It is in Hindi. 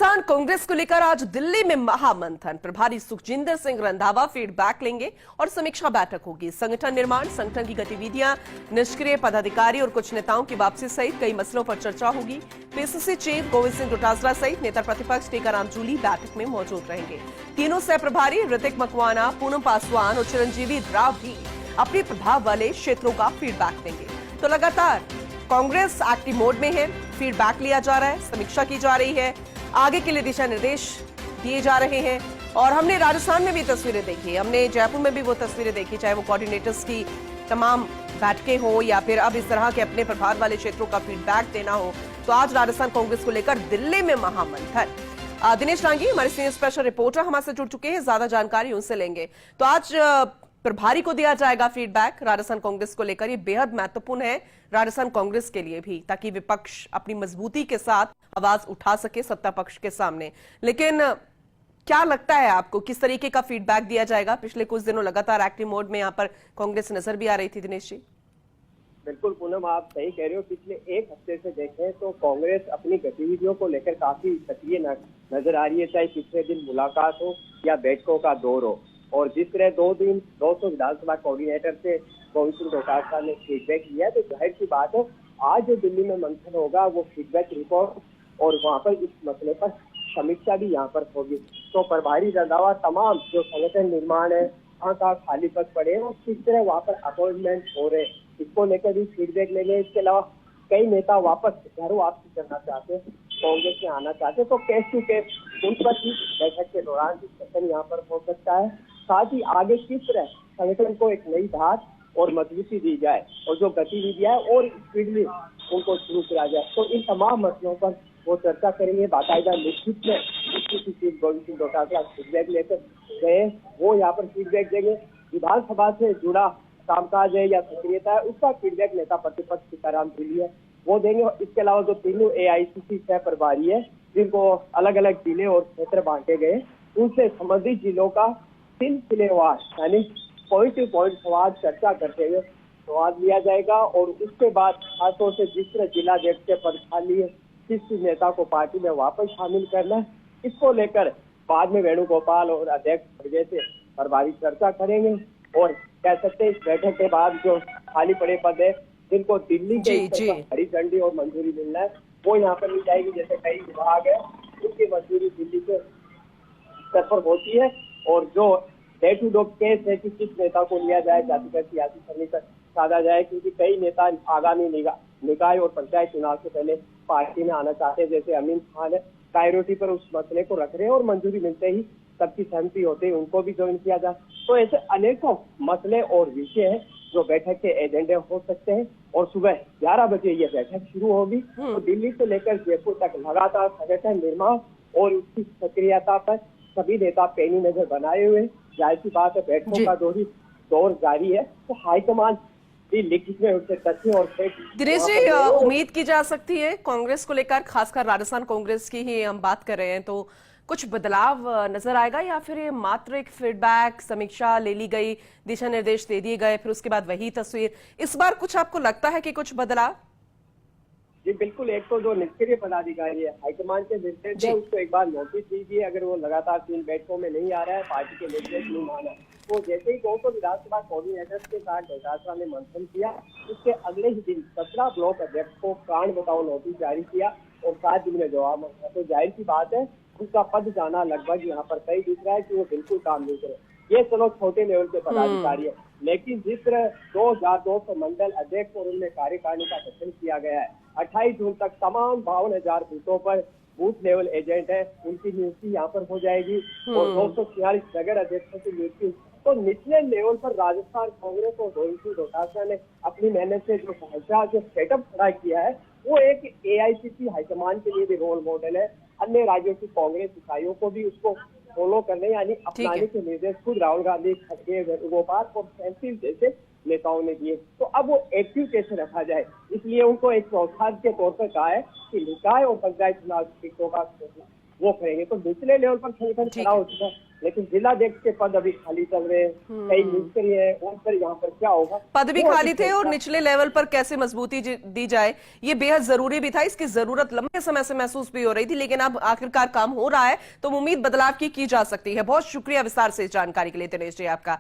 राजस्थान कांग्रेस को लेकर आज दिल्ली में महामंथन। प्रभारी सुखजिंदर सिंह रंधावा फीडबैक लेंगे और समीक्षा बैठक होगी। संगठन निर्माण, संगठन की गतिविधियां, निष्क्रिय पदाधिकारी और कुछ नेताओं की वापसी सहित कई मसलों पर चर्चा होगी। पीसीसी चीफ गोविंद सिंह डोटासरा सहित नेता प्रतिपक्ष टीकाराम जूली बैठक में मौजूद रहेंगे। तीनों सह प्रभारी ऋतिक मकवाना, पूनम पासवान और चिरंजीवी राव भी अपने प्रभाव वाले क्षेत्रों का फीडबैक देंगे। तो लगातार कांग्रेस एक्टिव मोड में है, फीडबैक लिया जा रहा है, समीक्षा की जा रही है, आगे के लिए दिशा निर्देश दिए जा रहे हैं। और हमने राजस्थान में भी तस्वीरें देखी, हमने जयपुर में भी वो तस्वीरें देखी, चाहे वो कोऑर्डिनेटर्स की तमाम बैठकें हो या फिर अब इस तरह के अपने प्रभाव वाले क्षेत्रों का फीडबैक देना हो। तो आज राजस्थान कांग्रेस को लेकर दिल्ली में महामंथन। दिनेश रांगी हमारे सीनियर स्पेशल रिपोर्टर हमारे से जुड़ चुके हैं, ज्यादा जानकारी उनसे लेंगे। तो आज प्रभारी को दिया जाएगा फीडबैक राजस्थान कांग्रेस को लेकर। ये बेहद महत्वपूर्ण है राजस्थान कांग्रेस के लिए भी, ताकि विपक्ष अपनी मजबूती के साथ आवाज उठा सके सत्ता पक्ष के सामने। लेकिन क्या लगता है आपको, किस तरीके का फीडबैक दिया जाएगा? पिछले कुछ दिनों लगातार एक्टिव मोड में यहाँ पर कांग्रेस नजर भी आ रही थी। दिनेश जी, बिल्कुल पूनम, आप सही कह रहे हो। पिछले एक हफ्ते से देखें तो कांग्रेस अपनी गतिविधियों को लेकर काफी सक्रिय नजर आ रही है, चाहे पिछले दिन मुलाकात हो या बैठकों का दौर हो। और जिस तरह 200 विधानसभा कोऑर्डिनेटर से गोविंद सिंह डोटासरा ने फीडबैक लिया, तो जाहिर सी बात है आज जो दिल्ली में मंथन होगा वो फीडबैक रिपोर्ट और वहाँ पर इस मसले पर समीक्षा भी यहाँ पर होगी। तो प्रभारी रंधावा तमाम जो संगठन निर्माण है, कहाँ खाली पद पड़े हैं और किस तरह वहाँ पर अपॉइंटमेंट हो रहे हैं, इसको लेकर भी फीडबैक लेंगे। इसके अलावा कई नेता वापस घर वापसी करना चाहते हैं, कांग्रेस में आना चाहते हैं, तो केस टू केस उन पर भी बैठक के दौरान डिस्कशन यहाँ पर हो सकता है। साथ ही आगे किस तरह संगठन को एक नई धार और मजबूती दी जाए और जो गतिविधियां और स्पीडली उनको शुरू किया जाए, तो इन तमाम मसलों पर वो चर्चा करेंगे। बाकायदा लिखित में चीफ गोविंद सिंह डोटासरा फीडबैक लेकर गए, वो यहाँ पर फीडबैक देंगे। विधानसभा से जुड़ा कामकाज है या सक्रियता है, उसका फीडबैक नेता प्रतिपक्ष टीकाराम जूली है, वो देंगे। इसके अलावा जो तीनों एआईसीसी सह प्रभारी है, जिनको अलग अलग जिले और क्षेत्र बांटे गए, उनसे संबंधित जिलों का सिलसिलेवार यानी पॉइंट टू पॉइंट संवाद चर्चा करते हुए संवाद लिया जाएगा। और उसके बाद खासतौर से जिस तरह जिलाध्यक्ष के पद खाली है, किस नेता को पार्टी में वापस शामिल करना है, इसको लेकर बाद में वेणुगोपाल और अध्यक्ष जैसे प्रभारी चर्चा करेंगे। और कह सकते हैं इस बैठक के बाद जो खाली पड़े पद है, जिनको दिल्ली के हरी झंडी और मंजूरी मिलना है, वो यहाँ पर मिल जाएगी। जैसे कई विभाग है, उनकी मंजूरी दिल्ली के स्तर पर होती है। और जो डे टू डे केस है कि किस नेता को लिया जाए, जातिगत सियासी समीकरण साधा जाए, क्योंकि कई नेता आगामी निकाय और पंचायत चुनाव से पहले पार्टी में आना चाहते हैं। जैसे अमीन खान है, प्रायोरिटी पर उस मसले को रख रहे हैं और मंजूरी मिलते ही सबकी सहमति होते ही उनको भी ज्वाइन किया जाए। तो ऐसे अनेकों मसले और विषय हैं जो बैठक के एजेंडे हो सकते हैं। और सुबह 11 बजे ये बैठक शुरू होगी। तो दिल्ली से लेकर जयपुर तक लगातार संगठन निर्माण और उसकी सक्रियता पर सभी नेता पैनी नजर बनाए हुए। जाहिर सी बात है बैठकों का दौर जारी है, तो हाईकमान भी लिखित में उनसे तथ्य और दिनेश जी, उम्मीद की जा सकती है कांग्रेस को लेकर, खासकर राजस्थान कांग्रेस की ही हम बात कर रहे हैं, तो कुछ बदलाव नजर आएगा या फिर ये मात्र एक फीडबैक, समीक्षा ले ली गई, दिशा निर्देश दे दिए गए, फिर उसके बाद वही तस्वीर? इस बार कुछ आपको लगता है कि कुछ बदलाव? जी बिल्कुल। एक तो जो निष्क्रिय पदाधिकारी है, हाईकमान के निर्देश है, उसको एक बार नोटिस दीजिए। अगर वो लगातार 3 बैठकों में नहीं आ रहा है, पार्टी के निर्देश नहीं माना, तो जैसे ही 200 विधानसभा कोऑर्डिनेटर्स के साथ डोटासरा ने मंथन किया, उसके अगले ही दिन 17 ब्लॉक अध्यक्ष को कारण बताओ नोटिस जारी किया और 7 दिन में जवाब मांगा। तो जाहिर सी बात है उनका पद जाना लगभग यहाँ पर तय दिख रहा है कि वो बिल्कुल काम नहीं करे। ये चलो छोटे लेवल के पदाधिकारी है, लेकिन जिस तरह 2200 मंडल अध्यक्ष और उनमें कार्यकारिणी का गठन किया गया है, 28 जून तक तमाम 52,000 बूथों पर बूथ लेवल एजेंट है, उनकी नियुक्ति यहाँ पर हो जाएगी। और 246 नगर अध्यक्षों की नियुक्ति। तो निचले लेवल पर राजस्थान कांग्रेस और गोविंद सिंह डोटासरा ने अपनी मेहनत से जो ढांचा, जो सेटअप खड़ा किया है, वो एक एआईसीसी हाईकमान के लिए भी रोल मॉडल है। अन्य राज्यों की कांग्रेस इकाइयों को भी उसको फॉलो करने यानी अपनाने के निर्देश खुद राहुल गांधी, खड़गे, वेणुगोपाल और सैंथिल जैसे नेताओं ने दिए। तो अब वो एक्टिव कैसे रखा जाए, इसलिए उनको एक प्रोत्साहन के तौर पर कहा है कि निकाय और पंचायत चुनाव सीटों का वो करेंगे। तो निचले लेवल पर संगठन खड़ा हो चुका है, लेकिन जिलाध्यक्ष के पद अभी खाली चल रहे हैं, कई नियुक्ति है, और फिर यहाँ पर क्या होगा, पद भी खाली थे और निचले लेवल पर कैसे मजबूती दी जाए ये बेहद जरूरी भी था। इसकी जरूरत लंबे समय से महसूस भी हो रही थी, लेकिन अब आखिरकार काम हो रहा है तो उम्मीद बदलाव की जा सकती है। बहुत शुक्रिया विस्तार से इस जानकारी के लिए दिनेश जी आपका।